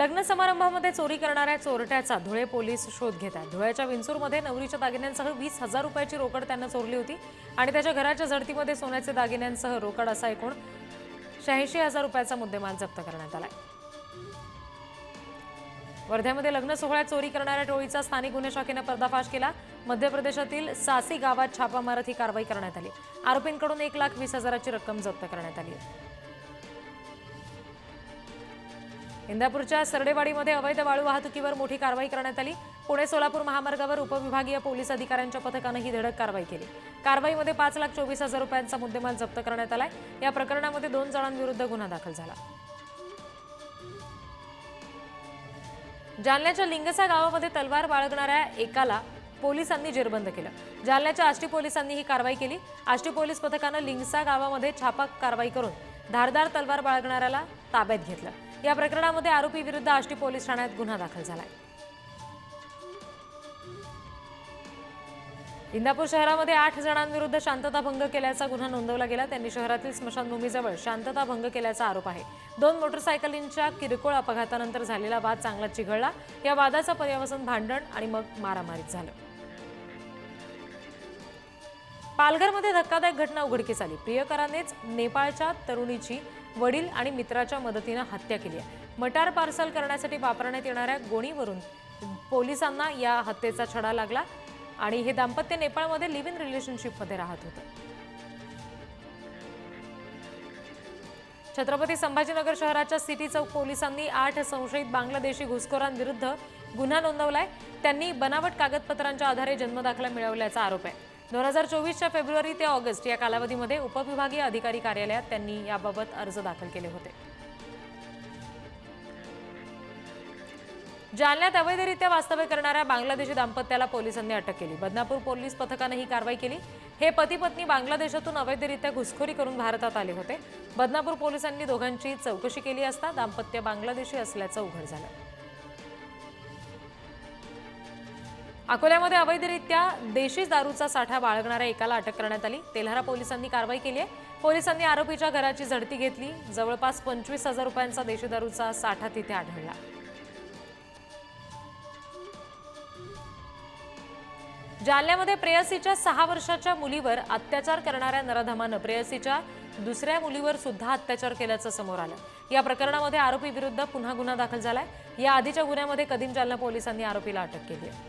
लग्न समारंभामध्ये चोरी करणाऱ्या चोरट्याचा धुळे पोलीस शोध घेत आहेत। धुळ्याच्या विंचूरमध्ये नवरीच्या दागिन्यांसह 20,000 रुपयाची रोकड त्यांना चोरली होती आणि त्याच्या घराच्या झडतीमध्ये सोन्याचे दागिन्यांसह रोकड असा एकूण 86,000 रुपयाचा मुद्देमाल जप्त करण्यात आलाय। वर्ध्यामध्ये लग्न सोहळ्यात चोरी करणाऱ्या टोळीचा स्थानिक गुन्हे शाखेने पर्दाफाश केला। मध्य प्रदेशातील सासी गावात छापा मारत ही कारवाई करण्यात आली। आरोपींकडून 1,20,000ची रक्कम जप्त करण्यात आली आहे। इंदापूरच्या सरडेवाडीमध्ये अवैध वाळू वाहतुकीवर मोठी कारवाई करण्यात आली। पुणे सोलापूर महामार्गावर उपविभागीय पोलीस अधिकाऱ्यांच्या पथकाने ही धडक कारवाई केली। कारवाईमध्ये 5,24,000 रुपयांचा मुद्देमाल जप्त करण्यात आलाय। या प्रकरणामध्ये 2 जणांविरुद्ध गुन्हा दाखल झाला। जालन्याच्या लिंगसा गावामध्ये तलवार बाळगणाऱ्या एकाला पोलिसांनी जेरबंद केलं। जालन्याच्या आष्टी पोलिसांनी ही कारवाई केली। आष्टी पोलीस पथकाने लिंगसा गावामध्ये छापा कारवाई करून धारदार तलवार बाळगणाऱ्याला ताब्यात घेतलं। या प्रकरणामध्ये आरोपी विरुद्ध आष्टी पोलीस ठाण्यात गुन्हा दाखल झालाय। इंदापूर शहरामध्ये 8 जणांविरुद्ध शांतता भंग केल्याचा गुन्हा नोंदवला गेला। त्यांनी शहरातील स्मशानभूमीजवळ शांतता भंग केल्याचा आरोप आहे। 2 मोटरसायकलींच्या किरकोळ अपघातानंतर झालेला वाद चांगला चिघळला। या वादाचा पर्यावसन भांडण आणि मग मारामारीत झालं। पालघरमध्ये धक्कादायक घटना उघडकीस आली। प्रियकरानेच नेपाळच्या तरुणीची वडील आणि मित्राच्या मदतीने हत्या केली आहे। मटार पार्सल करण्यासाठी वापरण्यात येणाऱ्या गोणीवरून पोलिसांना या हत्येचा छडा लागला आणि हे दाम्पत्य नेपाळमध्ये लिव्ह इन रिलेशनशिपमध्ये राहत होतं। छत्रपती संभाजीनगर शहराच्या सिटी चौक पोलिसांनी 8 संशयित बांगलादेशी घुसखोरांविरुद्ध गुन्हा नोंदवलाय। त्यांनी बनावट कागदपत्रांच्या आधारे जन्मदाखला मिळवल्याचा आरोप आहे। 2024च्या फेब्रुवारी ते ऑगस्ट या कालावधीमध्ये उपविभागीय अधिकारी कार्यालयात त्यांनी याबाबत अर्ज दाखल केले होते। जालन्यात अवैधरित्या वास्तव्य करणाऱ्या बांगलादेशी दाम्पत्याला पोलिसांनी अटक केली। बदनापूर पोलीस पथकाने ही कारवाई केली। हे पती पत्नी बांगलादेशातून अवैधरित्या घुसखोरी करून भारतात आले होते। बदनापूर पोलिसांनी दोघांची चौकशी केली असता दाम्पत्य बांगलादेशी असल्याचं उघड झालं। अकोल्यामध्ये अवैधरित्या देशी दारूचा साठा बाळगणाऱ्या एकाला अटक करण्यात आली। तेल्हारा पोलिसांनी कारवाई केली आहे। पोलिसांनी आरोपीच्या घराची झडती घेतली। जवळपास 25,000 रुपयांचा देशी दारूचा साठा तिथे आढळला। जालन्यामध्ये प्रेयसीच्या 6 वर्षाच्या मुलीवर अत्याचार करणाऱ्या नराधमानं प्रेयसीच्या दुसऱ्या मुलीवर सुद्धा अत्याचार केल्याचं समोर आलं। या प्रकरणामध्ये आरोपी विरुद्ध पुन्हा गुन्हा दाखल झालाय। या आधीच्या गुन्ह्यामध्ये कदीम जालना पोलिसांनी आरोपीला अटक केली आहे।